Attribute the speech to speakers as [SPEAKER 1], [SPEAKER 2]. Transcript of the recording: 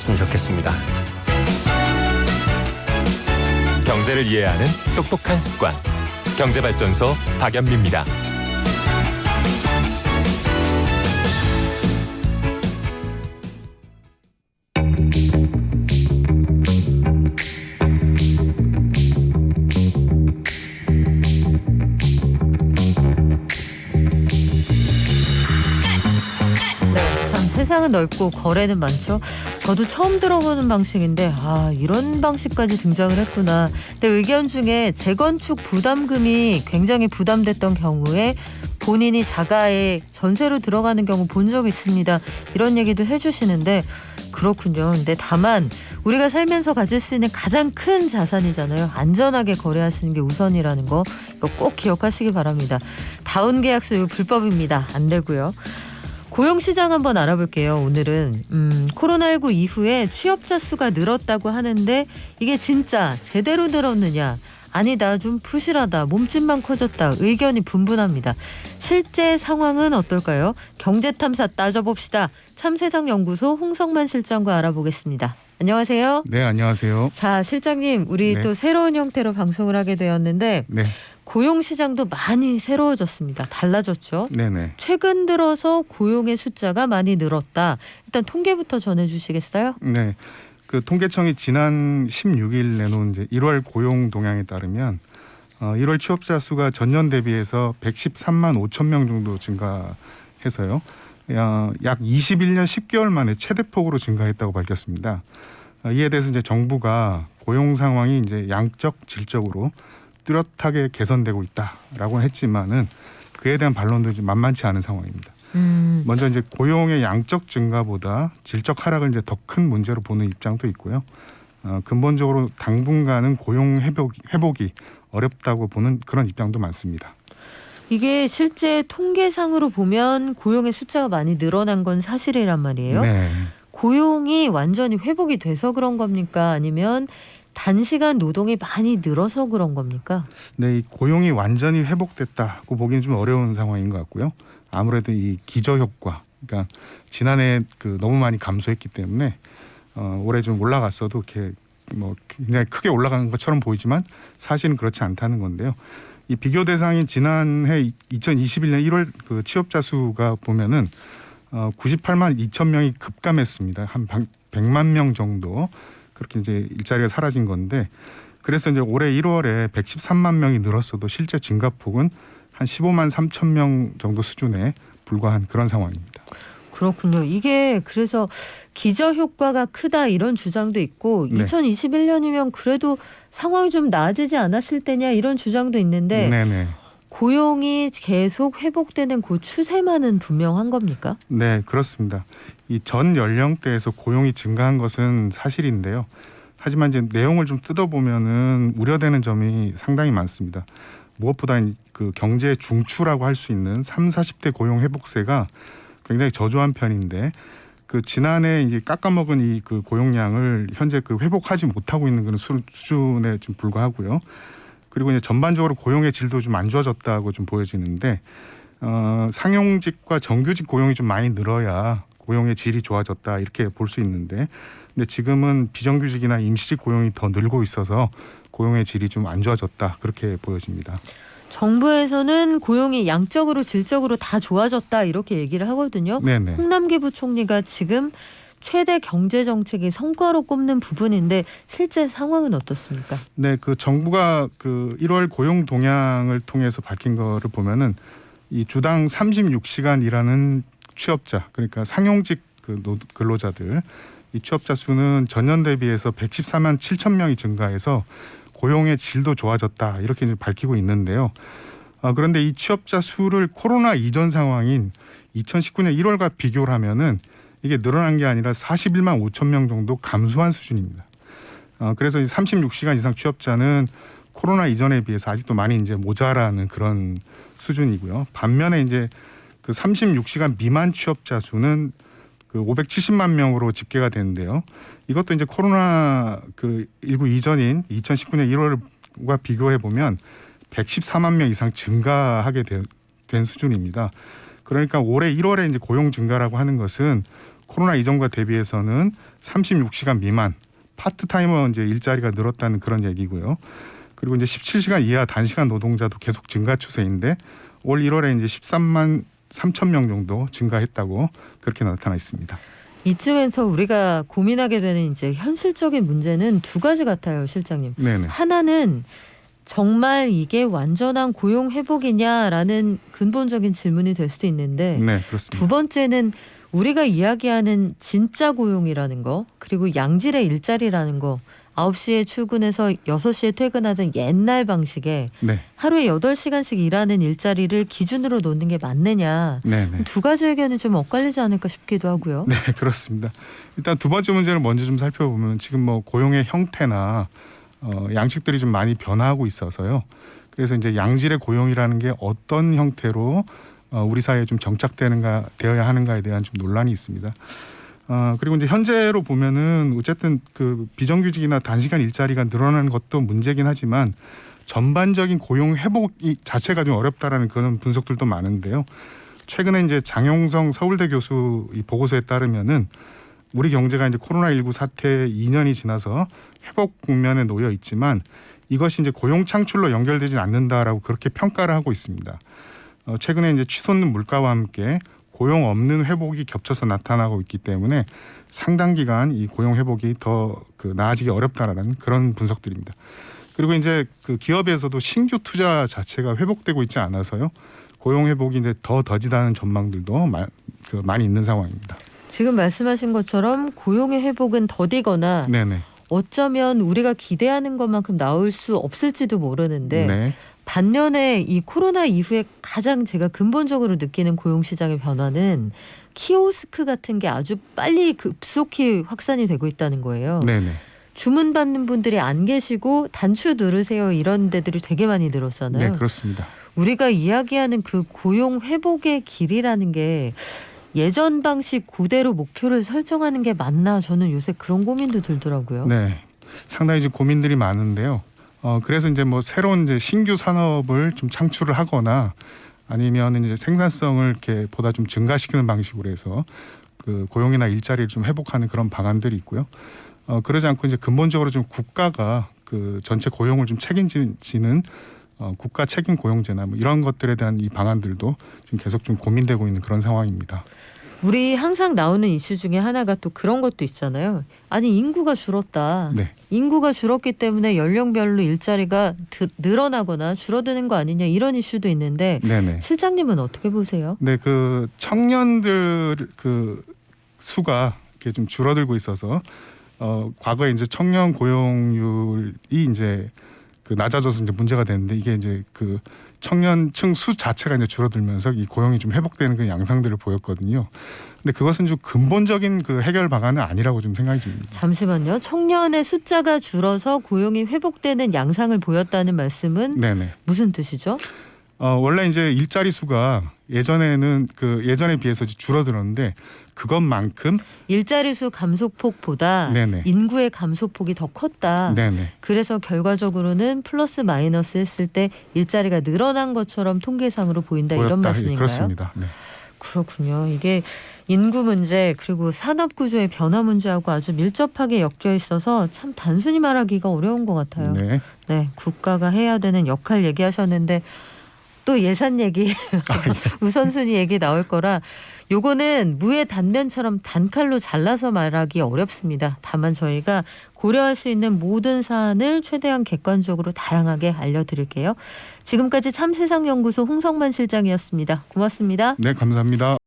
[SPEAKER 1] 않았으면 좋겠습니다.
[SPEAKER 2] 경제를 이해하는 똑똑한 습관. 경제발전소 박연미입니다.
[SPEAKER 3] 세상은 넓고 거래는 많죠. 저도 처음 들어보는 방식인데 이런 방식까지 등장을 했구나. 근데 의견 중에 재건축 부담금이 굉장히 부담됐던 경우에 본인이 자가에 전세로 들어가는 경우 본 적 있습니다. 이런 얘기도 해주시는데 그렇군요. 근데 다만 우리가 살면서 가질 수 있는 가장 큰 자산이잖아요. 안전하게 거래하시는 게 우선이라는 거 이거 꼭 기억하시기 바랍니다. 다운 계약서 이거 불법입니다. 안 되고요. 고용시장 한번 알아볼게요. 오늘은 코로나19 이후에 취업자 수가 늘었다고 하는데 이게 진짜 제대로 늘었느냐? 아니다. 좀 부실하다. 몸집만 커졌다. 의견이 분분합니다. 실제 상황은 어떨까요? 경제탐사 따져봅시다. 참세상연구소 홍성만 실장과 알아보겠습니다. 안녕하세요.
[SPEAKER 4] 네, 안녕하세요.
[SPEAKER 3] 자, 실장님. 우리
[SPEAKER 4] 네.
[SPEAKER 3] 또 새로운 형태로 방송을 하게 되었는데
[SPEAKER 4] 네.
[SPEAKER 3] 고용시장도 많이 새로워졌습니다. 달라졌죠.
[SPEAKER 4] 네네.
[SPEAKER 3] 최근 들어서 고용의 숫자가 많이 늘었다. 일단 통계부터 전해주시겠어요?
[SPEAKER 4] 네. 그 통계청이 지난 16일 내놓은 이제 1월 고용 동향에 따르면 1월 취업자 수가 전년 대비해서 113만 5천 명 정도 증가해서요. 약 21년 10개월 만에 최대폭으로 증가했다고 밝혔습니다. 이에 대해서 이제 정부가 고용 상황이 이제 양적 질적으로 뚜렷하게 개선되고 있다라고 했지만은 그에 대한 반론도 좀 만만치 않은 상황입니다. 먼저 이제 고용의 양적 증가보다 질적 하락을 이제 더 큰 문제로 보는 입장도 있고요. 근본적으로 당분간은 고용 회복이 어렵다고 보는 그런 입장도 많습니다.
[SPEAKER 3] 이게 실제 통계상으로 보면 고용의 숫자가 많이 늘어난 건 사실이란 말이에요.
[SPEAKER 4] 네.
[SPEAKER 3] 고용이 완전히 회복이 돼서 그런 겁니까? 아니면 단시간 노동이 많이 늘어서 그런 겁니까?
[SPEAKER 4] 네, 이 고용이 완전히 회복됐다고 보기는 좀 어려운 상황인 것 같고요. 아무래도 이 기저 효과, 그러니까 지난해 너무 많이 감소했기 때문에 올해 좀 올라갔어도 이렇게 굉장히 크게 올라간 것처럼 보이지만 사실은 그렇지 않다는 건데요. 이 비교 대상인 지난해 2021년 1월 그 취업자 수가 보면은 98만 2천 명이 급감했습니다. 한 100만 명 정도. 그렇게 이제 일자리가 사라진 건데 그래서 이제 올해 1월에 113만 명이 늘었어도 실제 증가폭은 한 15만 3천 명 정도 수준에 불과한 그런 상황입니다.
[SPEAKER 3] 그렇군요. 이게 그래서 기저 효과가 크다 이런 주장도 있고
[SPEAKER 4] 네.
[SPEAKER 3] 2021년이면 그래도 상황이 좀 나아지지 않았을 때냐 이런 주장도 있는데
[SPEAKER 4] 네네.
[SPEAKER 3] 고용이 계속 회복되는 그 추세만은 분명한 겁니까?
[SPEAKER 4] 네, 그렇습니다. 이 전 연령대에서 고용이 증가한 것은 사실인데요. 하지만 이제 내용을 좀 뜯어보면은 우려되는 점이 상당히 많습니다. 무엇보다 그 경제 중추라고 할 수 있는 30, 40대 고용 회복세가 굉장히 저조한 편인데 그 지난해 이제 깎아먹은 이 그 고용량을 현재 그 회복하지 못하고 있는 그런 수준에 좀 불과하고요. 그리고 이제 전반적으로 고용의 질도 좀 안 좋아졌다고 좀 보여지는데 상용직과 정규직 고용이 좀 많이 늘어야 고용의 질이 좋아졌다 이렇게 볼 수 있는데 근데 지금은 비정규직이나 임시직 고용이 더 늘고 있어서 고용의 질이 좀 안 좋아졌다 그렇게 보여집니다.
[SPEAKER 3] 정부에서는 고용이 양적으로 질적으로 다 좋아졌다 이렇게 얘기를 하거든요.
[SPEAKER 4] 네네.
[SPEAKER 3] 홍남기 부총리가 지금 최대 경제 정책의 성과로 꼽는 부분인데 실제 상황은 어떻습니까?
[SPEAKER 4] 네, 그 정부가 그 1월 고용 동향을 통해서 밝힌 거를 보면은 이 주당 36시간 일하는 취업자, 그러니까 상용직 근로자들 이 취업자 수는 전년 대비해서 114만 7천 명이 증가해서 고용의 질도 좋아졌다 이렇게 이제 밝히고 있는데요. 그런데 이 취업자 수를 코로나 이전 상황인 2019년 1월과 비교를 하면은 이게 늘어난 게 아니라 41만 5천 명 정도 감소한 수준입니다. 그래서 36시간 이상 취업자는 코로나 이전에 비해서 아직도 많이 이제 모자라는 그런 수준이고요. 반면에 이제 그 36시간 미만 취업자 수는 그 570만 명으로 집계가 되는데요. 이것도 이제 코로나 19 이전인 2019년 1월과 비교해 보면 114만 명 이상 증가하게 된 수준입니다. 그러니까 올해 1월에 이제 고용 증가라고 하는 것은 코로나 이전과 대비해서는 36시간 미만 파트타이머 이제 일자리가 늘었다는 그런 얘기고요. 그리고 이제 17시간 이하 단시간 노동자도 계속 증가 추세인데 올 1월에 이제 13만 3천 명 정도 증가했다고 그렇게 나타나 있습니다.
[SPEAKER 3] 이쯤에서 우리가 고민하게 되는 이제 현실적인 문제는 두 가지 같아요, 실장님.
[SPEAKER 4] 네네.
[SPEAKER 3] 하나는 정말 이게 완전한 고용 회복이냐라는 근본적인 질문이 될 수도 있는데
[SPEAKER 4] 네, 그렇습니다.
[SPEAKER 3] 두 번째는 우리가 이야기하는 진짜 고용이라는 거 그리고 양질의 일자리라는 거 9시에 출근해서 6시에 퇴근하던 옛날 방식에
[SPEAKER 4] 네,
[SPEAKER 3] 하루에 8시간씩 일하는 일자리를 기준으로 놓는 게 맞느냐
[SPEAKER 4] 네, 네.
[SPEAKER 3] 두 가지 의견이 좀 엇갈리지 않을까 싶기도 하고요.
[SPEAKER 4] 네, 그렇습니다. 일단 두 번째 문제를 먼저 좀 살펴보면 지금 뭐 고용의 형태나 양식들이 좀 많이 변화하고 있어서요. 그래서 이제 양질의 고용이라는 게 어떤 형태로 우리 사회에 좀 되어야 하는가에 대한 좀 논란이 있습니다. 그리고 이제 현재로 보면은 어쨌든 그 비정규직이나 단시간 일자리가 늘어나는 것도 문제긴 하지만 전반적인 고용 회복이 자체가 좀 어렵다라는 그런 분석들도 많은데요. 최근에 이제 장용성 서울대 교수 이 보고서에 따르면은 우리 경제가 이제 코로나19 사태 2년이 지나서 회복 국면에 놓여 있지만 이것이 이제 고용 창출로 연결되지 않는다라고 그렇게 평가를 하고 있습니다. 최근에 이제 치솟는 물가와 함께 고용 없는 회복이 겹쳐서 나타나고 있기 때문에 상당 기간 이 고용 회복이 더 나아지기 어렵다라는 그런 분석들입니다. 그리고 이제 그 기업에서도 신규 투자 자체가 회복되고 있지 않아서요. 고용 회복이 이제 더 더디다는 전망들도 많이 있는 상황입니다.
[SPEAKER 3] 지금 말씀하신 것처럼 고용의 회복은 더디거나
[SPEAKER 4] 네네.
[SPEAKER 3] 어쩌면 우리가 기대하는 것만큼 나올 수 없을지도 모르는데
[SPEAKER 4] 네.
[SPEAKER 3] 반면에 이 코로나 이후에 가장 제가 근본적으로 느끼는 고용시장의 변화는 키오스크 같은 게 아주 빨리 급속히 확산이 되고 있다는 거예요.
[SPEAKER 4] 네네.
[SPEAKER 3] 주문받는 분들이 안 계시고 단추 누르세요 이런 데들이 되게 많이 늘었잖아요.
[SPEAKER 4] 네, 그렇습니다.
[SPEAKER 3] 우리가 이야기하는 그 고용 회복의 길이라는 게 예전 방식 그대로 목표를 설정하는 게 맞나 저는 요새 그런 고민도 들더라고요.
[SPEAKER 4] 네, 상당히 이제 고민들이 많은데요. 그래서 이제 뭐 새로운 이제 신규 산업을 좀 창출을 하거나 아니면 이제 생산성을 이렇게 보다 좀 증가시키는 방식으로 해서 그 고용이나 일자리를 좀 회복하는 그런 방안들이 있고요. 그러지 않고 이제 근본적으로 좀 국가가 그 전체 고용을 좀 책임지는 국가 책임 고용제나 뭐 이런 것들에 대한 이 방안들도 좀 계속 좀 고민되고 있는 그런 상황입니다.
[SPEAKER 3] 우리 항상 나오는 이슈 중에 하나가 또 그런 것도 있잖아요. 아니 인구가 줄었다.
[SPEAKER 4] 네.
[SPEAKER 3] 인구가 줄었기 때문에 연령별로 일자리가 늘어나거나 줄어드는 거 아니냐 이런 이슈도 있는데
[SPEAKER 4] 네네.
[SPEAKER 3] 실장님은 어떻게 보세요?
[SPEAKER 4] 네, 그 청년들 그 수가 이렇게 좀 줄어들고 있어서 과거에 이제 청년 고용률이 이제 그 낮아져서 이제 문제가 됐는데 이게 이제 그 청년층 수 자체가 이제 줄어들면서 이 고용이 좀 회복되는 그 양상들을 보였거든요. 근데 그것은 좀 근본적인 그 해결 방안은 아니라고 좀 생각이 듭니다.
[SPEAKER 3] 잠시만요. 청년의 숫자가 줄어서 고용이 회복되는 양상을 보였다는 말씀은
[SPEAKER 4] 네네.
[SPEAKER 3] 무슨 뜻이죠?
[SPEAKER 4] 원래 이제 일자리 수가 예전에는 그 예전에 비해서 줄어들었는데 그것만큼
[SPEAKER 3] 일자리 수 감소폭보다
[SPEAKER 4] 네네.
[SPEAKER 3] 인구의 감소폭이 더 컸다.
[SPEAKER 4] 네네.
[SPEAKER 3] 그래서 결과적으로는 플러스 마이너스 했을 때 일자리가 늘어난 것처럼 통계상으로 보인다 이런
[SPEAKER 4] 보였다.
[SPEAKER 3] 말씀인가요?
[SPEAKER 4] 그렇습니다. 네.
[SPEAKER 3] 그렇군요. 이게 인구 문제 그리고 산업 구조의 변화 문제하고 아주 밀접하게 엮여 있어서 참 단순히 말하기가 어려운 것 같아요.
[SPEAKER 4] 네.
[SPEAKER 3] 네, 국가가 해야 되는 역할 얘기하셨는데 또 예산 얘기 우선순위 얘기 나올 거라 요거는 무의 단면처럼 단칼로 잘라서 말하기 어렵습니다. 다만 저희가 고려할 수 있는 모든 사안을 최대한 객관적으로 다양하게 알려드릴게요. 지금까지 참세상연구소 홍성만 실장이었습니다. 고맙습니다.
[SPEAKER 4] 네, 감사합니다.